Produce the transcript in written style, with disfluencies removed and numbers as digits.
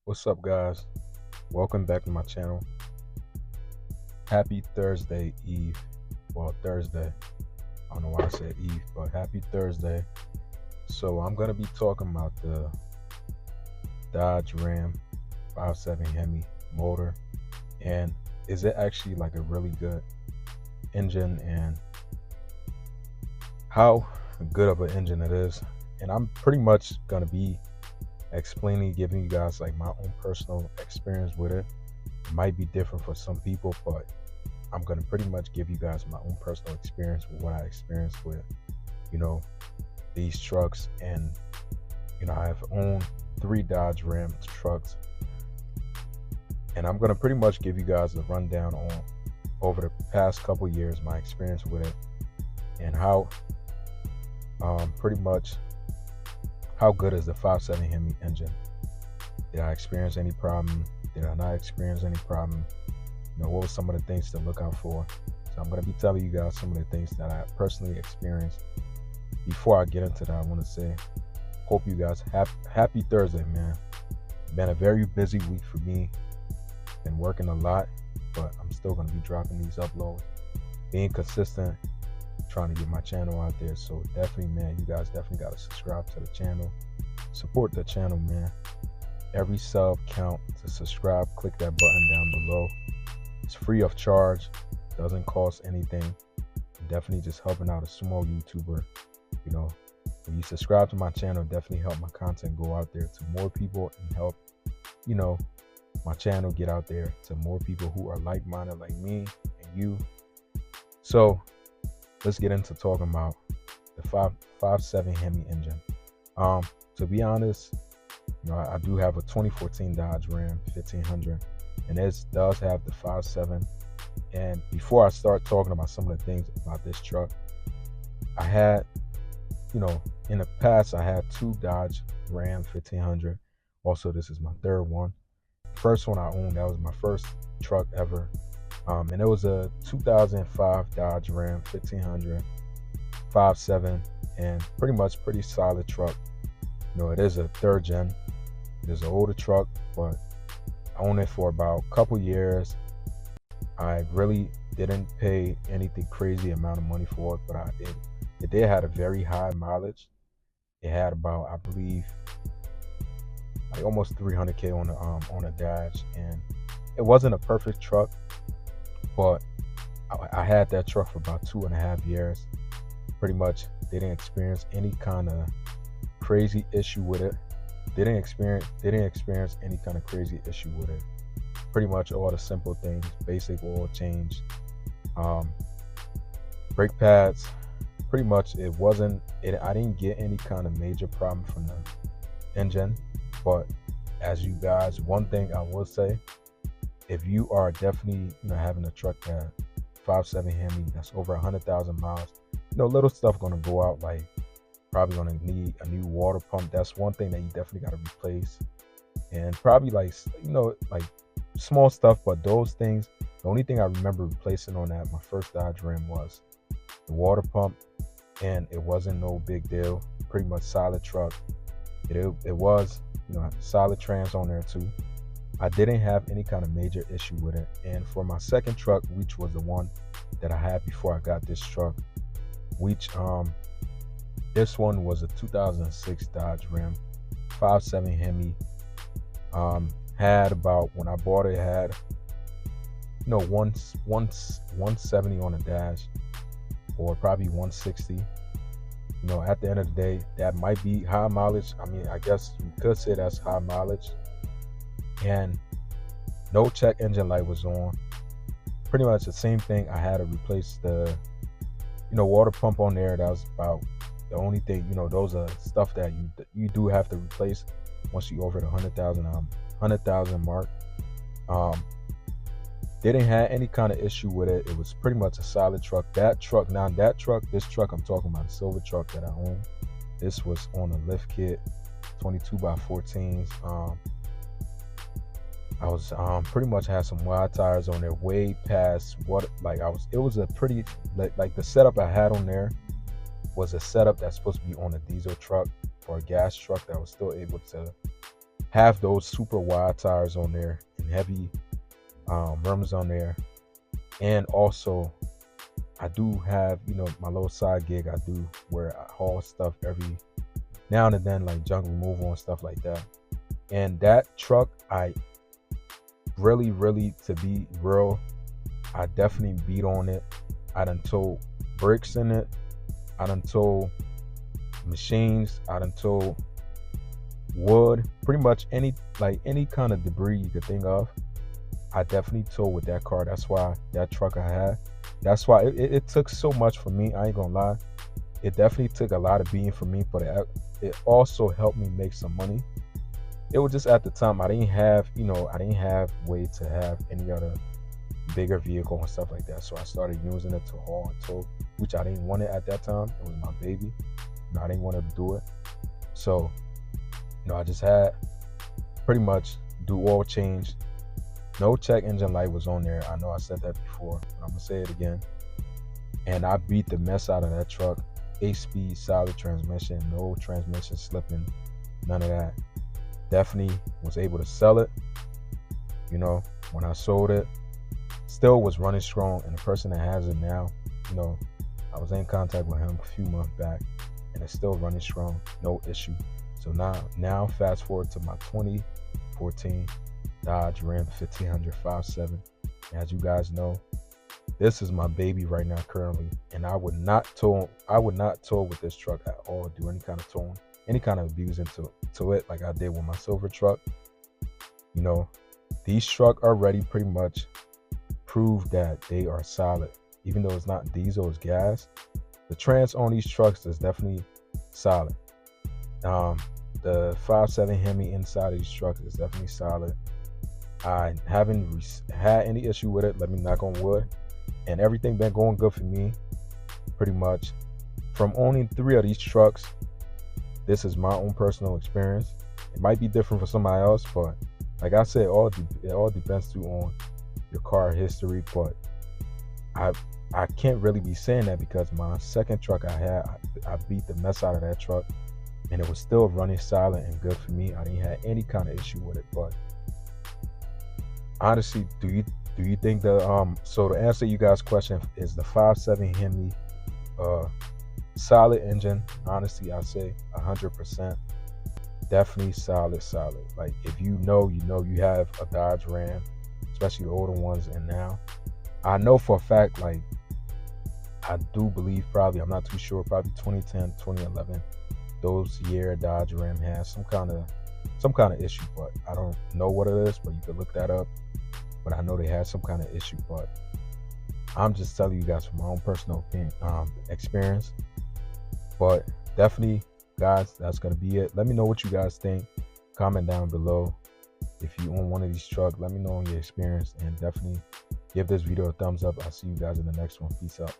What's up, guys? Welcome back to my channel. Happy Thursday Eve. Well, Thursday. I don't know why I said Eve, but happy Thursday. So I'm gonna be talking about the Dodge Ram 5.7 HEMI motor, and is it actually like a really good engine, and how good of an engine it is. And I'm pretty much gonna be explaining, giving you guys like my own personal experience with it. It might be different for some people, but I'm gonna pretty much give you guys my own personal experience with what I experienced with, you know, these trucks. And I have owned 3 Dodge Ram trucks, and I'm gonna pretty much give you guys a rundown on over the past couple years my experience with it, and how pretty much how good is the 5.7 HEMI engine. Did I experience any problem? Did I not experience any problem? What were some of the things to look out for? So I'm going to be telling you guys some of the things that I personally experienced. Before I get into that, I want to say, hope you guys happy Thursday, man. Been a very busy week for me. Been working a lot, but I'm still going to be dropping these uploads, being consistent, trying to get my channel out there. So definitely, man, you guys definitely got to subscribe to the channel, support the channel, man. Every sub count to subscribe. Click that button down below. It's free of charge, doesn't cost anything. Definitely just helping out a small YouTuber. When you subscribe to my channel, definitely help my content go out there to more people, and help my channel get out there to more people who are like-minded like me and you. So let's get into talking about the 5.7 HEMI engine. To be honest, I do have a 2014 Dodge Ram 1500, and this does have the 5.7. And before I start talking about some of the things about this truck, I had, in the past, I had 2 Dodge Ram 1500. Also, this is my third one. First one I owned, that was my first truck ever. And it was a 2005 Dodge Ram 1500 5.7, and pretty solid truck. It is a third gen. It is an older truck, but I owned it for about a couple years. I really didn't pay anything crazy amount of money for it, but it did have a very high mileage. It had about, I believe, like almost 300k on the dash, and it wasn't a perfect truck, but I had that truck for about 2.5 years. Pretty much didn't experience any kind of crazy issue with it. Didn't experience any kind of crazy issue with it. Pretty much all the simple things, basic oil change, brake pads. Pretty much I didn't get any kind of major problem from the engine. But as you guys, one thing I will say, if you are definitely having a truck that 5.7 HEMI that's over 100,000 miles, little stuff gonna go out, like probably gonna need a new water pump. That's one thing that you definitely got to replace. And probably like small stuff, but those things, the only thing I remember replacing on that my first Dodge Ram was the water pump, and it wasn't no big deal. Pretty much solid truck. It was solid trans on there too. I didn't have any kind of major issue with it. And for my second truck, which was the one that I had before I got this truck, which this one was a 2006 Dodge Ram 5.7 HEMI. Had about, when I bought it, had 170 on the dash, or probably 160. At the end of the day, that might be high mileage. I mean, I guess you could say that's high mileage. And no check engine light was on. Pretty much the same thing. I had to replace the water pump on there. That was about the only thing. Those are stuff that you do have to replace once you over the 100,000 mark. Didn't have any kind of issue with it. It was pretty much a solid truck. This truck I'm talking about, the silver truck that I own, this was on a lift kit, 22x14s. I was pretty much had some wide tires on there, way past what it was a pretty, like the setup I had on there was a setup that's supposed to be on a diesel truck or a gas truck that was still able to have those super wide tires on there and heavy rims on there. And also, I do have, my little side gig I do where I haul stuff every now and then, like junk removal and stuff like that. And that truck, I really, really, to be real, I definitely beat on it. I done towed bricks in it. I done towed machines. I done towed wood. Pretty much any kind of debris you could think of, I definitely towed with that car. That's why that truck I had. That's why it took so much for me. I ain't gonna lie. It definitely took a lot of beating for me, but it also helped me make some money. It was just at the time I didn't have way to have any other bigger vehicle and stuff like that. So I started using it to haul and tow, which I didn't want it at that time. It was my baby. I didn't want to do it. So, I just had pretty much do oil change. No check engine light was on there. I know I said that before, but I'm gonna say it again. And I beat the mess out of that truck. 8-speed solid transmission, no transmission slipping, none of that. Definitely was able to sell it. When I sold it, still was running strong. And the person that has it now, I was in contact with him a few months back, and it's still running strong, no issue. So now fast forward to my 2014 Dodge Ram 1500 5.7. As you guys know, this is my baby right now currently, and I would not tow with this truck at all, do any kind of towing, any kind of abusing to it like I did with my silver truck. These trucks already pretty much prove that they are solid. Even though it's not diesel, it's gas. The trans on these trucks is definitely solid. The 5.7 HEMI inside of these trucks is definitely solid. I haven't had any issue with it. Let me knock on wood. And everything been going good for me, pretty much. From owning 3 of these trucks, this is my own personal experience. It might be different for somebody else, but like I said, it all depends too on your car history. But I can't really be saying that because my second truck I beat the mess out of that truck, and it was still running solid and good for me. I didn't have any kind of issue with it. But honestly, do you think so to answer you guys' question, is the 5.7 HEMI solid engine? Honestly, I say 100%. Definitely solid. Like if you have a Dodge Ram, especially the older ones, and now I know for a fact, like I do believe probably, I'm not too sure, probably 2010, 2011, those year Dodge Ram has some kind of issue, but I don't know what it is, but you could look that up. But I know they had some kind of issue, but I'm just telling you guys from my own personal opinion, experience. But definitely, guys, that's gonna be it. Let me know what you guys think. Comment down below if you own one of these trucks. Let me know your experience, and definitely give this video a thumbs up. I'll see you guys in the next one. Peace out.